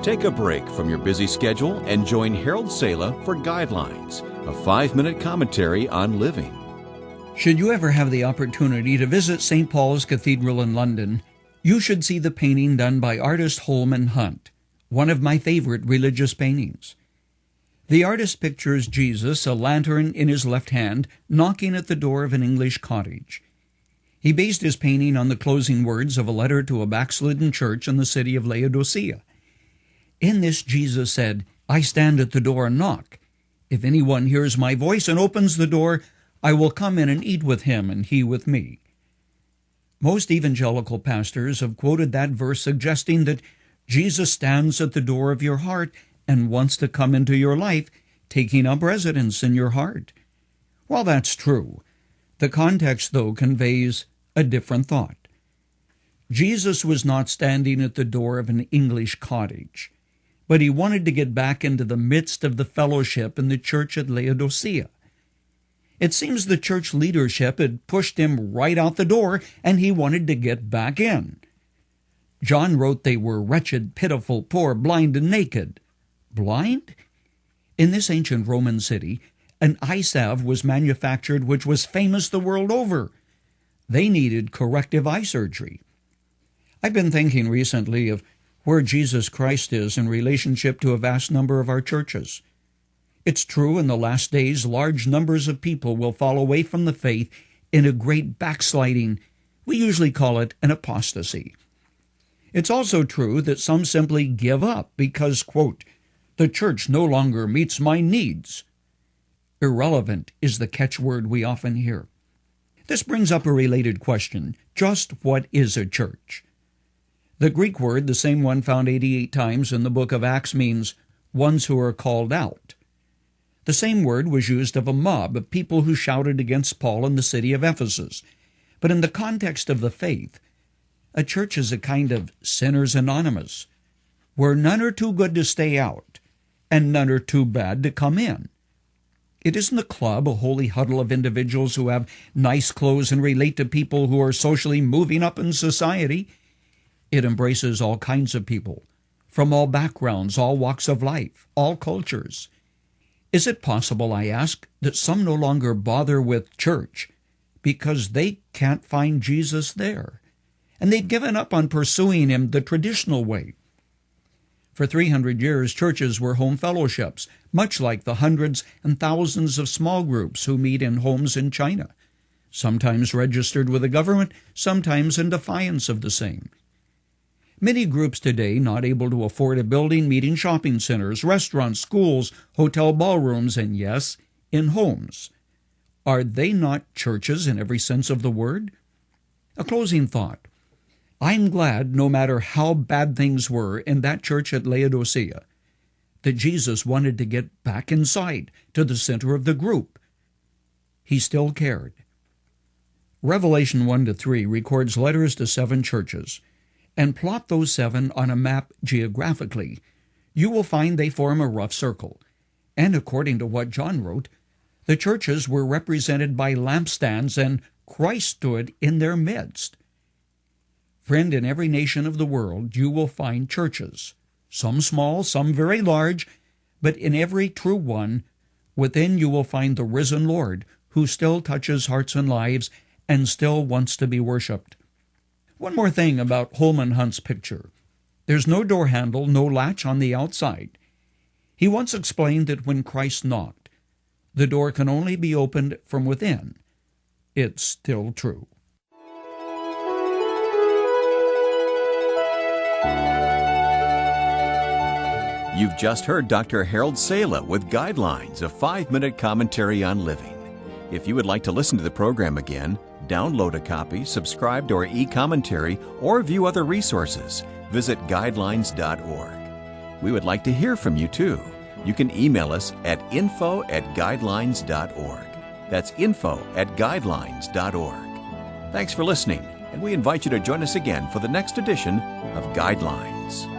Take a break from your busy schedule and join Harold Sala for Guidelines, a 5-minute commentary on living. Should you ever have the opportunity to visit St. Paul's Cathedral in London, you should see the painting done by artist Holman Hunt, one of my favorite religious paintings. The artist pictures Jesus, a lantern in his left hand, knocking at the door of an English cottage. He based his painting on the closing words of a letter to a backslidden church in the city of Laodicea. In this, Jesus said, "I stand at the door and knock. If anyone hears my voice and opens the door, I will come in and eat with him and he with me." Most evangelical pastors have quoted that verse suggesting that Jesus stands at the door of your heart and wants to come into your life, taking up residence in your heart. While that's true, the context, though, conveys a different thought. Jesus was not standing at the door of an English cottage, but he wanted to get back into the midst of the fellowship in the church at Laodicea. It seems the church leadership had pushed him right out the door, and he wanted to get back in. John wrote they were wretched, pitiful, poor, blind, and naked. Blind? In this ancient Roman city, an eye salve was manufactured which was famous the world over. They needed corrective eye surgery. I've been thinking recently of where Jesus Christ is in relationship to a vast number of our churches. It's true in the last days large numbers of people will fall away from the faith in a great backsliding. We usually call it an apostasy. It's also true that some simply give up because, quote, "the church no longer meets my needs." Irrelevant is the catchword we often hear. This brings up a related question. Just what is a church? The Greek word, the same one found 88 times in the book of Acts, means ones who are called out. The same word was used of a mob of people who shouted against Paul in the city of Ephesus. But in the context of the faith, a church is a kind of sinners anonymous, where none are too good to stay out, and none are too bad to come in. It isn't a club, a holy huddle of individuals who have nice clothes and relate to people who are socially moving up in society. It embraces all kinds of people, from all backgrounds, all walks of life, all cultures. Is it possible, I ask, that some no longer bother with church because they can't find Jesus there, and they've given up on pursuing him the traditional way? For 300 years, churches were home fellowships, much like the hundreds and thousands of small groups who meet in homes in China, sometimes registered with the government, sometimes in defiance of the same. Many groups today, not able to afford a building, meet in shopping centers, restaurants, schools, hotel ballrooms, and yes, in homes. Are they not churches in every sense of the word? A closing thought. I'm glad, no matter how bad things were in that church at Laodicea, that Jesus wanted to get back inside, to the center of the group. He still cared. Revelation 1-3 records letters to 7 churches, and plot those 7 on a map geographically. You will find they form a rough circle. And according to what John wrote, the churches were represented by lampstands, and Christ stood in their midst. Friend, in every nation of the world you will find churches, some small, some very large, but in every true one, within you will find the risen Lord, who still touches hearts and lives and still wants to be worshipped. One more thing about Holman Hunt's picture. There's no door handle, no latch on the outside. He once explained that when Christ knocked, the door can only be opened from within. It's still true. You've just heard Dr. Harold Sala with Guidelines, a 5-minute commentary on living. If you would like to listen to the program again, download a copy, subscribe to our e-commentary, or view other resources, visit guidelines.org. We would like to hear from you too. You can email us at info@guidelines.org. That's info@guidelines.org. Thanks for listening, and we invite you to join us again for the next edition of Guidelines.